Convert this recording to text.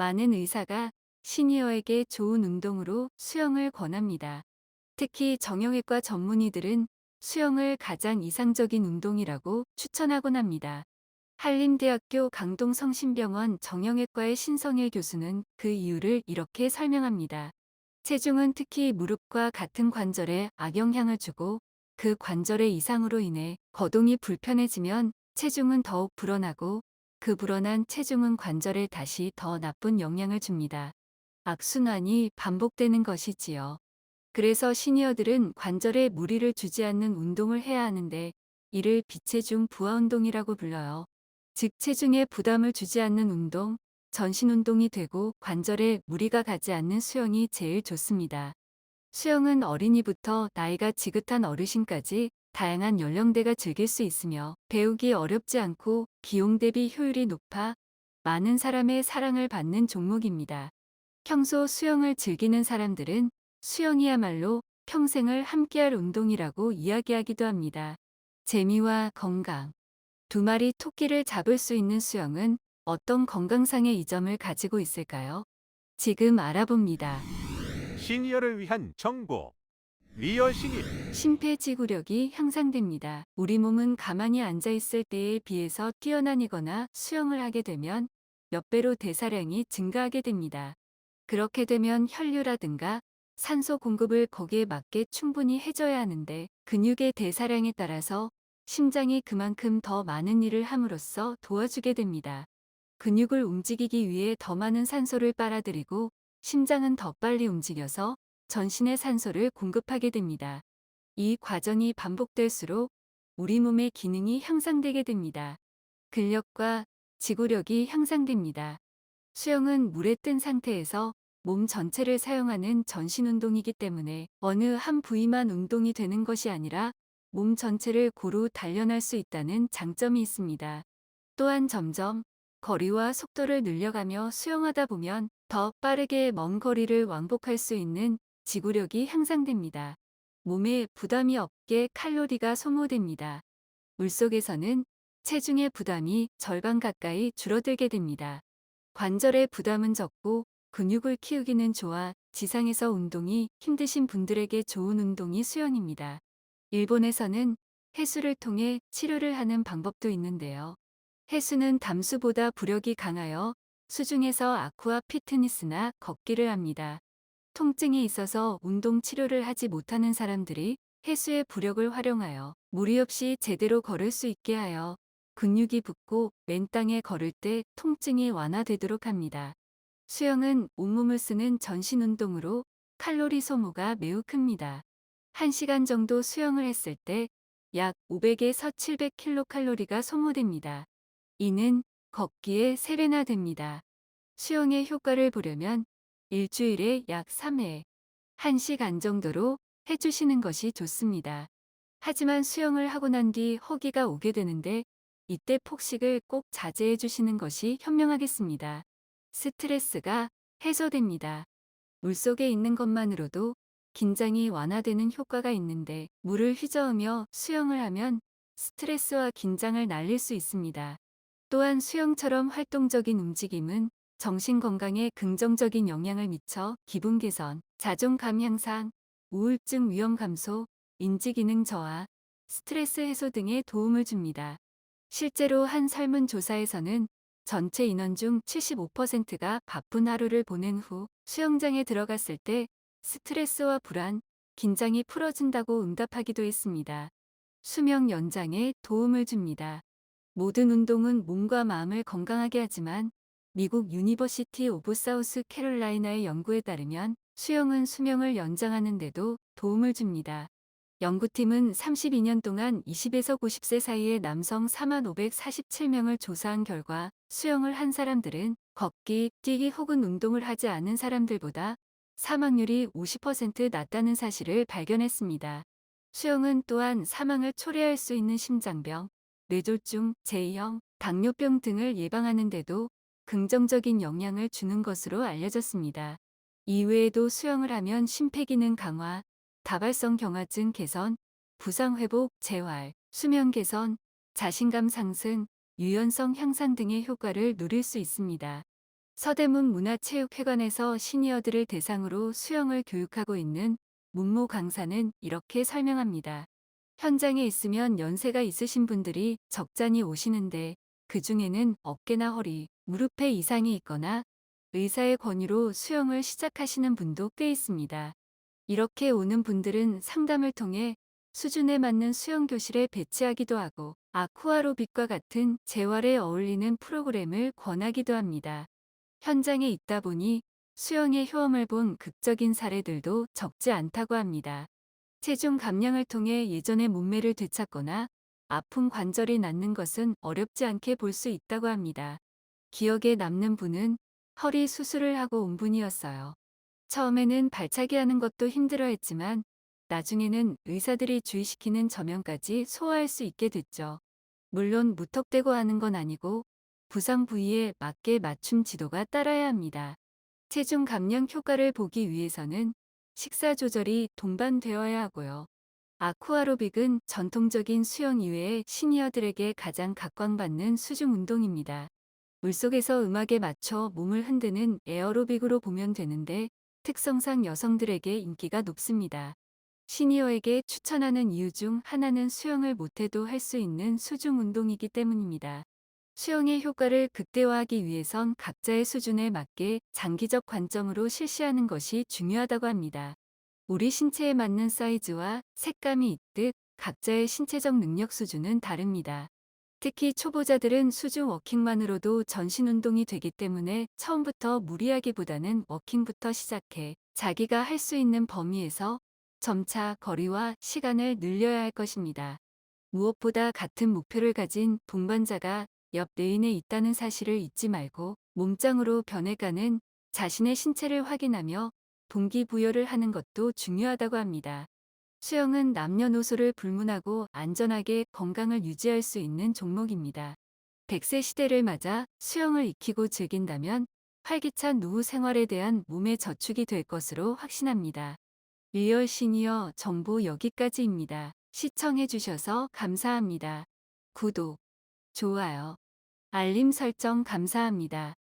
많은 의사가 시니어에게 좋은 운동으로 수영을 권합니다. 특히 정형외과 전문의들은 수영을 가장 이상적인 운동이라고 추천하곤 합니다. 한림대학교 강동성심병원 정형외과의 신성일 교수는 그 이유를 이렇게 설명합니다. 체중은 특히 무릎과 같은 관절에 악영향을 주고 그 관절의 이상으로 인해 거동이 불편해지면 체중은 더욱 불어나고 그 불어난 체중은 관절에 다시 더 나쁜 영향을 줍니다. 악순환이 반복되는 것이지요. 그래서 시니어들은 관절에 무리를 주지 않는 운동을 해야 하는데 이를 비체중 부하 운동이라고 불러요. 즉 체중에 부담을 주지 않는 운동, 전신 운동이 되고 관절에 무리가 가지 않는 수영이 제일 좋습니다. 수영은 어린이부터 나이가 지긋한 어르신까지 다양한 연령대가 즐길 수 있으며 배우기 어렵지 않고 비용 대비 효율이 높아 많은 사람의 사랑을 받는 종목입니다. 평소 수영을 즐기는 사람들은 수영이야말로 평생을 함께할 운동이라고 이야기하기도 합니다. 재미와 건강. 두 마리 토끼를 잡을 수 있는 수영은 어떤 건강상의 이점을 가지고 있을까요? 지금 알아봅니다. 시니어를 위한 정보. 리얼 시니어. 심폐지구력이 향상됩니다. 우리 몸은 가만히 앉아 있을 때에 비해서 뛰어다니거나 수영을 하게 되면 몇 배로 대사량이 증가하게 됩니다. 그렇게 되면 혈류라든가 산소 공급을 거기에 맞게 충분히 해줘야 하는데 근육의 대사량에 따라서 심장이 그만큼 더 많은 일을 함으로써 도와주게 됩니다. 근육을 움직이기 위해 더 많은 산소를 빨아들이고 심장은 더 빨리 움직여서 전신에 산소를 공급하게 됩니다. 이 과정이 반복될수록 우리 몸의 기능이 향상되게 됩니다. 근력과 지구력이 향상됩니다. 수영은 물에 뜬 상태에서 몸 전체를 사용하는 전신 운동이기 때문에 어느 한 부위만 운동이 되는 것이 아니라 몸 전체를 고루 단련할 수 있다는 장점이 있습니다. 또한 점점 거리와 속도를 늘려가며 수영하다 보면 더 빠르게 먼 거리를 왕복할 수 있는 지구력이 향상됩니다. 몸에 부담이 없게 칼로리가 소모됩니다. 물속에서는 체중의 부담이 절반 가까이 줄어들게 됩니다. 관절의 부담은 적고 근육을 키우기는 좋아 지상에서 운동이 힘드신 분들에게 좋은 운동이 수영입니다. 일본에서는 해수를 통해 치료를 하는 방법도 있는데요. 해수는 담수보다 부력이 강하여 수중에서 아쿠아 피트니스나 걷기를 합니다. 통증이 있어서 운동 치료를 하지 못하는 사람들이 해수의 부력을 활용하여 무리 없이 제대로 걸을 수 있게 하여 근육이 붙고 맨 땅에 걸을 때 통증이 완화되도록 합니다. 수영은 온몸을 쓰는 전신 운동으로 칼로리 소모가 매우 큽니다. 1시간 정도 수영을 했을 때 약 500에서 700kcal가 소모됩니다. 이는 걷기의 3배나 됩니다. 수영의 효과를 보려면 일주일에 약 3회, 1시간 정도로 해주시는 것이 좋습니다. 하지만 수영을 하고 난 뒤 허기가 오게 되는데 이때 폭식을 꼭 자제해 주시는 것이 현명하겠습니다. 스트레스가 해소됩니다. 물속에 있는 것만으로도 긴장이 완화되는 효과가 있는데 물을 휘저으며 수영을 하면 스트레스와 긴장을 날릴 수 있습니다. 또한 수영처럼 활동적인 움직임은 정신 건강에 긍정적인 영향을 미쳐 기분 개선, 자존감 향상, 우울증 위험 감소, 인지 기능 저하, 스트레스 해소 등에 도움을 줍니다. 실제로 한 설문조사에서는 전체 인원 중 75%가 바쁜 하루를 보낸 후 수영장에 들어갔을 때 스트레스와 불안, 긴장이 풀어진다고 응답하기도 했습니다. 수명 연장에 도움을 줍니다. 모든 운동은 몸과 마음을 건강하게 하지만 미국 유니버시티 오브 사우스 캐롤라이나의 연구에 따르면 수영은 수명을 연장하는 데도 도움을 줍니다. 연구팀은 32년 동안 20에서 90세 사이의 남성 4547명을 조사한 결과 수영을 한 사람들은 걷기, 뛰기 혹은 운동을 하지 않은 사람들보다 사망률이 50% 낮다는 사실을 발견했습니다. 수영은 또한 사망을 초래할 수 있는 심장병, 뇌졸중, 제2형, 당뇨병 등을 예방하는 데도 긍정적인 영향을 주는 것으로 알려졌습니다. 이외에도 수영을 하면 심폐기능 강화, 다발성 경화증 개선, 부상 회복, 재활, 수면 개선, 자신감 상승, 유연성 향상 등의 효과를 누릴 수 있습니다. 서대문 문화체육회관에서 시니어들을 대상으로 수영을 교육하고 있는 문모 강사는 이렇게 설명합니다. 현장에 있으면 연세가 있으신 분들이 적잖이 오시는데 그중에는 어깨나 허리, 무릎에 이상이 있거나 의사의 권유로 수영을 시작하시는 분도 꽤 있습니다. 이렇게 오는 분들은 상담을 통해 수준에 맞는 수영 교실에 배치하기도 하고 아쿠아로빅과 같은 재활에 어울리는 프로그램을 권하기도 합니다. 현장에 있다 보니 수영의 효험을 본 극적인 사례들도 적지 않다고 합니다. 체중 감량을 통해 예전의 몸매를 되찾거나 아픈 관절이 낫는 것은 어렵지 않게 볼 수 있다고 합니다. 기억에 남는 분은 허리 수술을 하고 온 분이었어요. 처음에는 발차기 하는 것도 힘들어했지만 나중에는 의사들이 주의시키는 저면까지 소화할 수 있게 됐죠. 물론 무턱대고 하는 건 아니고 부상 부위에 맞게 맞춤 지도가 따라야 합니다. 체중 감량 효과를 보기 위해서는 식사 조절이 동반되어야 하고요. 아쿠아로빅은 전통적인 수영 이외에 시니어들에게 가장 각광받는 수중 운동입니다. 물속에서 음악에 맞춰 몸을 흔드는 에어로빅으로 보면 되는데 특성상 여성들에게 인기가 높습니다. 시니어에게 추천하는 이유 중 하나는 수영을 못해도 할 수 있는 수중 운동이기 때문입니다. 수영의 효과를 극대화하기 위해선 각자의 수준에 맞게 장기적 관점으로 실시하는 것이 중요하다고 합니다. 우리 신체에 맞는 사이즈와 색감이 있듯 각자의 신체적 능력 수준은 다릅니다. 특히 초보자들은 수중 워킹만으로도 전신 운동이 되기 때문에 처음부터 무리하기보다는 워킹부터 시작해 자기가 할 수 있는 범위에서 점차 거리와 시간을 늘려야 할 것입니다. 무엇보다 같은 목표를 가진 동반자가 옆 레인에 있다는 사실을 잊지 말고 몸짱으로 변해가는 자신의 신체를 확인하며 동기부여를 하는 것도 중요하다고 합니다. 수영은 남녀노소를 불문하고 안전하게 건강을 유지할 수 있는 종목입니다. 100세 시대를 맞아 수영을 익히고 즐긴다면 활기찬 노후 생활에 대한 몸의 저축이 될 것으로 확신합니다. 리얼 시니어 정보 여기까지입니다. 시청해주셔서 감사합니다. 구독, 좋아요, 알림 설정 감사합니다.